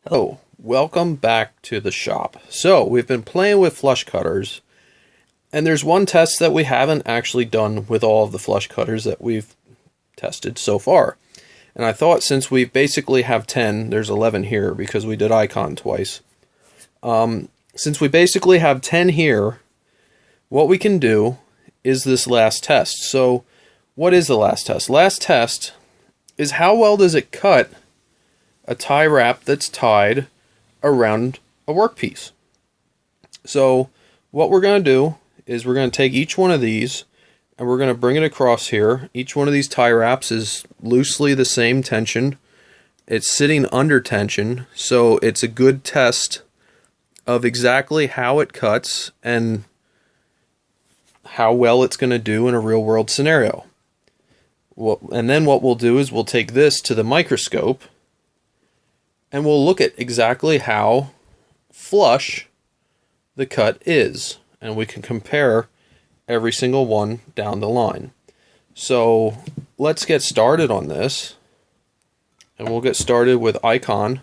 Hello, welcome back to the shop. So, we've been playing with flush cutters, and there's one test that we haven't actually done with all of the flush cutters that we've tested so far. And I thought since we basically have 10, there's 11 here because we did icon twice. Since we basically have 10 here, what we can do is this last test. So, what is the last test? Last test is how well does it cut a tie wrap that's tied around a workpiece. So what we're going to do is we're going to take each one of these and we're going to bring it across here. Each one of these tie wraps is loosely the same tension. It's sitting under tension, so it's a good test of exactly how it cuts and how well it's going to do in a real world scenario. And then what we'll do is we'll take this to the microscope and we'll look at exactly how flush the cut is. And we can compare every single one down the line. So let's get started on this. And we'll get started with icon.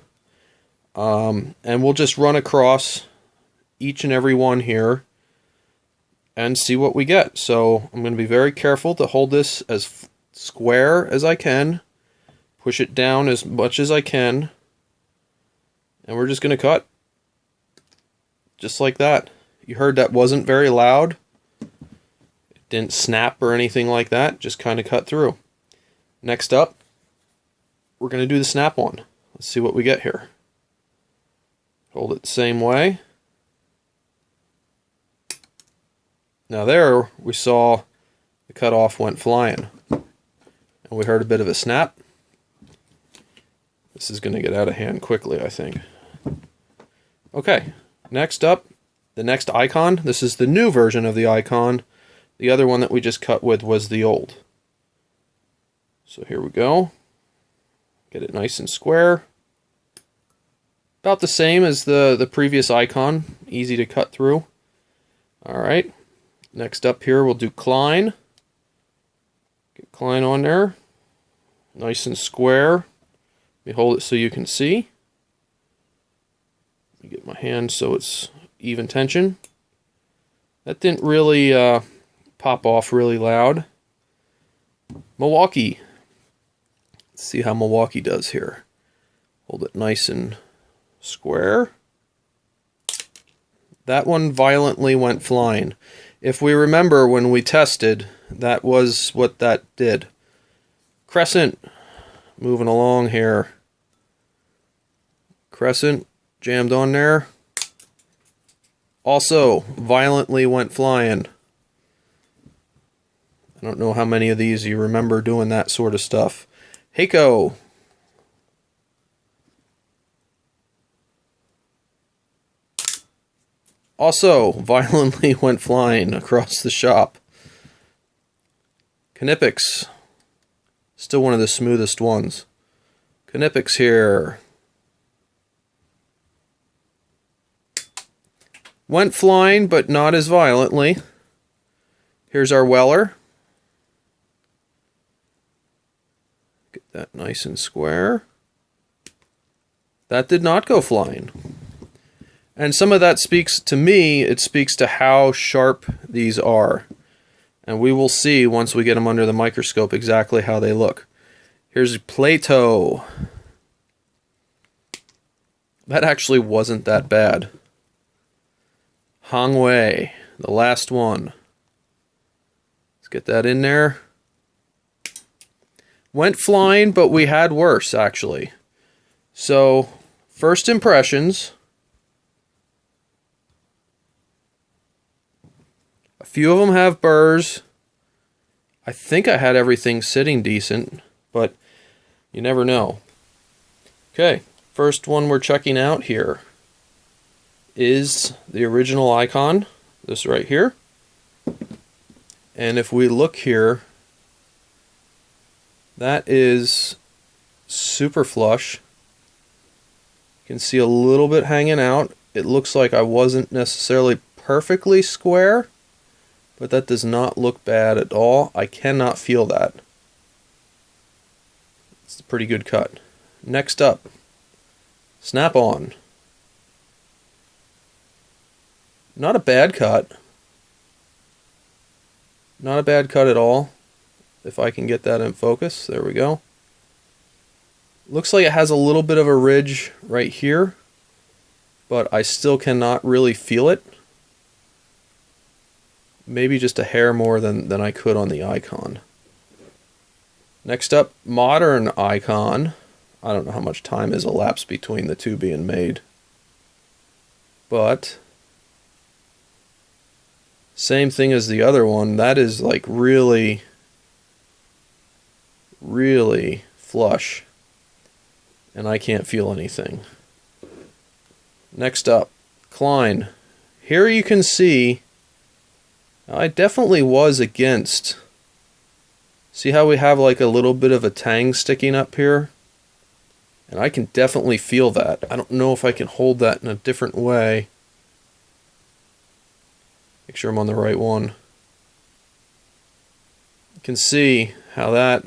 And we'll just run across each and every one here and see what we get. So I'm going to be very careful to hold this as square as I can. Push it down as much as I can. And we're just going to cut. Just like that. You heard that wasn't very loud. It didn't snap or anything like that. Just kind of cut through. Next up, we're going to do the snap one. Let's see what we get here. Hold it the same way. Now there, we saw the cutoff went flying. And we heard a bit of a snap. This is going to get out of hand quickly, I think. Okay, next up, the next icon. This is the new version of the icon. The other one that we just cut with was the old. So here we go. Get it nice and square. About the same as the previous icon. Easy to cut through. Alright, next up here we'll do Klein. Get Klein on there. Nice and square. Let me hold it so you can see. Let me get my hand so it's even tension. That didn't really pop off really loud. Milwaukee. Let's see how Milwaukee does here. Hold it nice and square. That one violently went flying. If we remember when we tested, that was what that did. Crescent. Moving along here. Crescent jammed on there. Also, violently went flying. I don't know how many of these you remember doing that sort of stuff. Heiko. Also, violently went flying across the shop. Knipex. Still one of the smoothest ones. Knipex here. Went flying, but not as violently. Here's our Weller. Get that nice and square. That did not go flying. And some of that speaks to me, it speaks to how sharp these are. And we will see once we get them under the microscope exactly how they look. Here's Plato. That actually wasn't that bad. Hongwei, the last one. Let's get that in there. Went flying, but we had worse, actually. So, first impressions. A few of them have burrs. I think I had everything sitting decent, but you never know. Okay, first one we're checking out here is the original icon, this right here. And if we look here, that is super flush. You can see a little bit hanging out. It looks like I wasn't necessarily perfectly square, but that does not look bad at all. I cannot feel that. It's a pretty good cut. Next up, Snap on. Not a bad cut. Not a bad cut at all. If I can get that in focus. There we go. Looks like it has a little bit of a ridge right here, but I still cannot really feel it. Maybe just a hair more than I could on the icon. Next up, modern icon. I don't know how much time has elapsed between the two being made, but same thing as the other one. That is like really, really flush, and I can't feel anything. Next up, Klein. Here you can see I definitely was against. See how we have like a little bit of a tang sticking up here? And I can definitely feel that. I don't know if I can hold that in a different way. Make sure I'm on the right one. You can see how that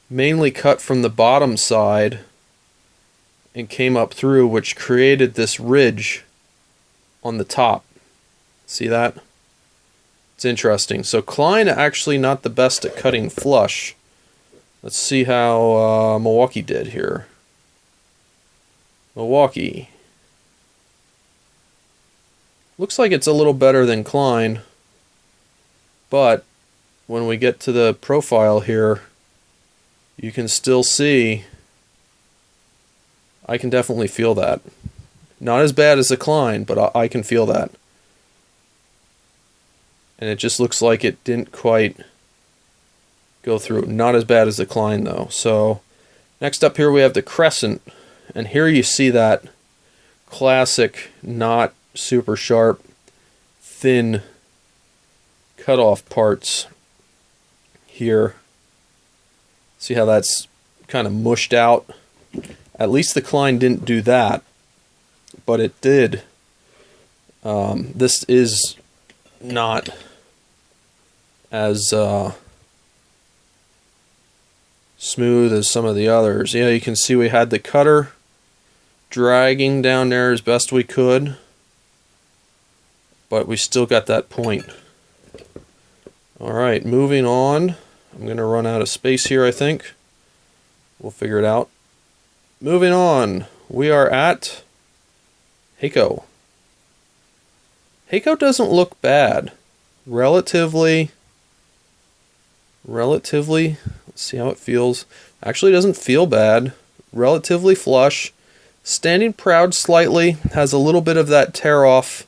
mainly cut from the bottom side and came up through, which created this ridge on the top. See that? It's interesting. So Klein actually not the best at cutting flush. Let's see how Milwaukee did here. Milwaukee. Looks like it's a little better than Klein, but when we get to the profile here, you can still see I can definitely feel that. Not as bad as the Klein, but I can feel that. And it just looks like it didn't quite go through. Not as bad as the Klein though. So next up here we have the Crescent, and here you see that classic, not super sharp, thin cutoff parts here. See how that's kind of mushed out? At least the Klein didn't do that, but it did. This is not as smooth as some of the others. Yeah, you can see we had the cutter dragging down there as best we could, but we still got that point. Alright, moving on. I'm going to run out of space here, I think. We'll figure it out. Moving on, we are at Heiko. Heiko doesn't look bad. Relatively, let's see how it feels. Actually doesn't feel bad. Relatively flush. Standing proud slightly. Has a little bit of that tear off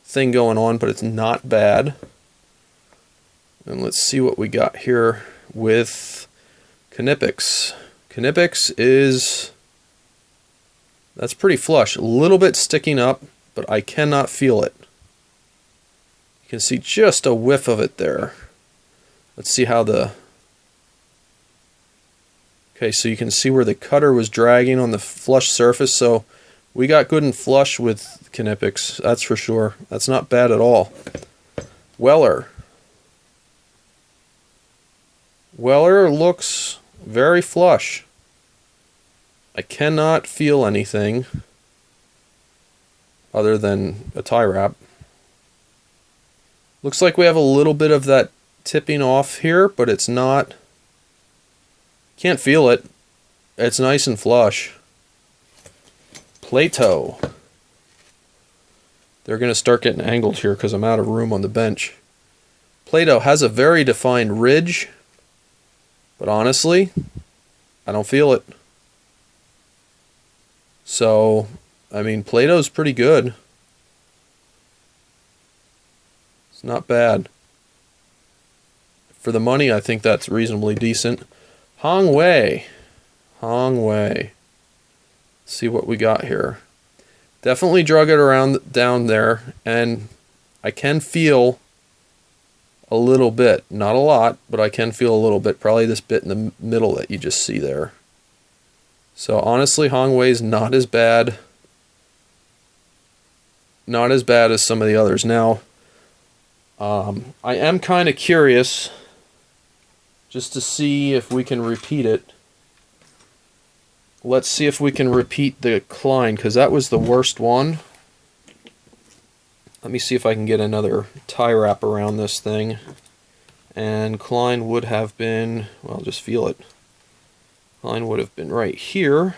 thing going on, but it's not bad. And let's see what we got here with Knipex. Knipex is, that's pretty flush. A little bit sticking up, but I cannot feel it. You can see just a whiff of it there. Let's see how the... Okay, so you can see where the cutter was dragging on the flush surface, so we got good and flush with Knipex, that's for sure. That's not bad at all. Weller. Weller looks very flush. I cannot feel anything other than a Tiewrap. Looks like we have a little bit of that tipping off here, but it's not... Can't feel it. It's nice and flush. Plato. They're going to start getting angled here because I'm out of room on the bench. Plato has a very defined ridge, but honestly, I don't feel it. So, I mean, Plato's pretty good. It's not bad. For the money, I think that's reasonably decent. Hongwei. Hongwei. See what we got here. Definitely drug it around down there, and I can feel a little bit. Not a lot, but I can feel a little bit. Probably this bit in the middle that you just see there. So honestly, Hongwei's not as bad. Not as bad as some of the others. Now, I am kind of curious just to see if we can repeat it let's see if we can repeat the Klein, because that was the worst one. Let me see if I can get another tie wrap around this thing. And Klein would have been, well, just feel it. Klein would have been right here.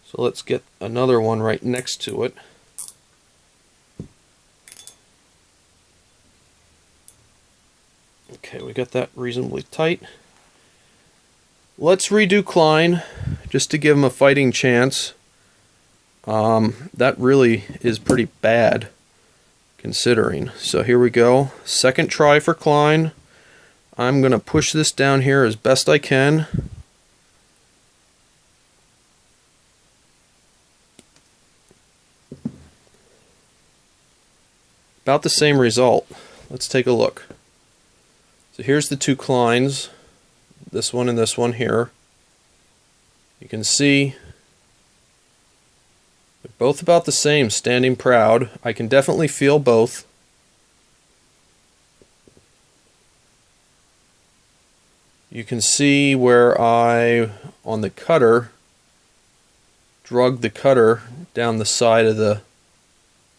So let's get another one right next to it. Okay, we got that reasonably tight. Let's redo Klein, just to give him a fighting chance. That really is pretty bad, considering. So here we go. Second try for Klein. I'm going to push this down here as best I can. About the same result. Let's take a look. So here's the two Kleins, this one and this one here. You can see they're both about the same, standing proud. I can definitely feel both. You can see where I, on the cutter, drug the cutter down the side of the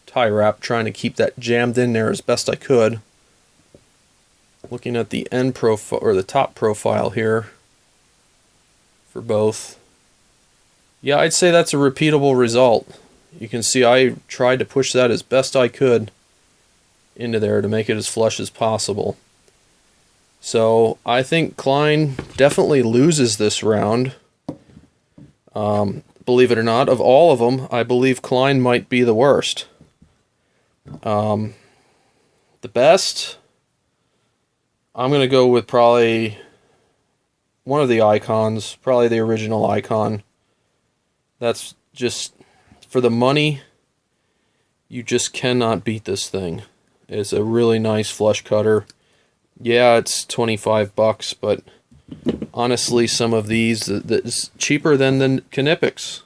tie wrap, trying to keep that jammed in there as best I could. Looking at the end profile, or the top profile here, for both. Yeah, I'd say that's a repeatable result. You can see I tried to push that as best I could into there to make it as flush as possible. So I think Klein definitely loses this round. Believe it or not, of all of them, I believe Klein might be the worst. The best, I'm going to go with probably one of the icons, probably the original icon. That's just, for the money, you just cannot beat this thing. It's a really nice flush cutter. Yeah, it's 25 bucks, but honestly, some of these, it's cheaper than the Knipex.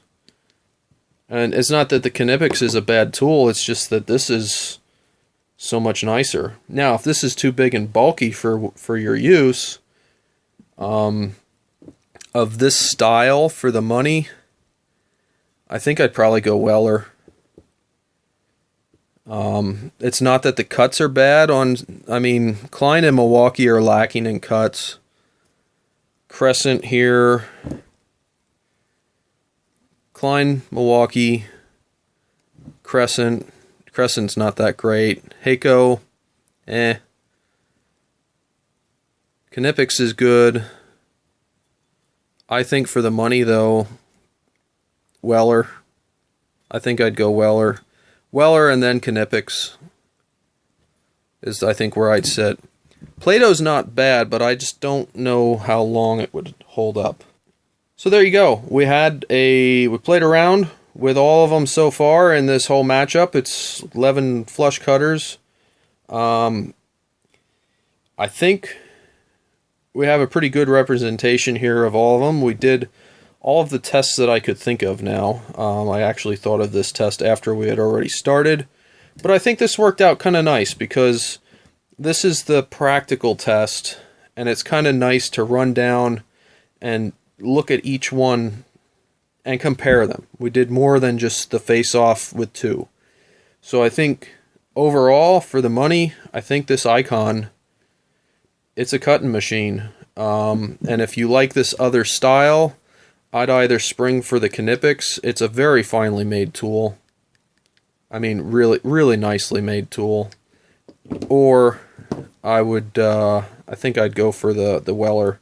And it's not that the Knipex is a bad tool, it's just that this is so much nicer. Now, if this is too big and bulky for your use, of this style for the money, I think I'd probably go Weller. It's not that the cuts are bad on, I mean, Klein and Milwaukee are lacking in cuts. Crescent here. Klein, Milwaukee, Crescent. Crescent's not that great. Heiko, Knipex is good. I think for the money, though, Weller. I think I'd go Weller. Weller and then Knipex is, I think, where I'd sit. Plato's not bad, but I just don't know how long it would hold up. So there you go. We played around with all of them so far in this whole matchup. It's 11 flush cutters. I think we have a pretty good representation here of all of them. We did all of the tests that I could think of now. I actually thought of this test after we had already started. But I think this worked out kind of nice because this is the practical test. And it's kind of nice to run down and look at each one and compare them. We did more than just the face-off with two. So I think overall, for the money, I think this icon, it's a cutting machine. And if you like this other style, I'd either spring for the Knipex. It's a very finely made tool. I mean, really, really nicely made tool. Or I would, I think I'd go for the Weller.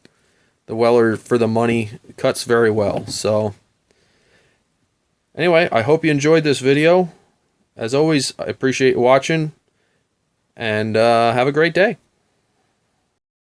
The Weller, for the money, cuts very well. So anyway, I hope you enjoyed this video. As always, I appreciate you watching, and have a great day.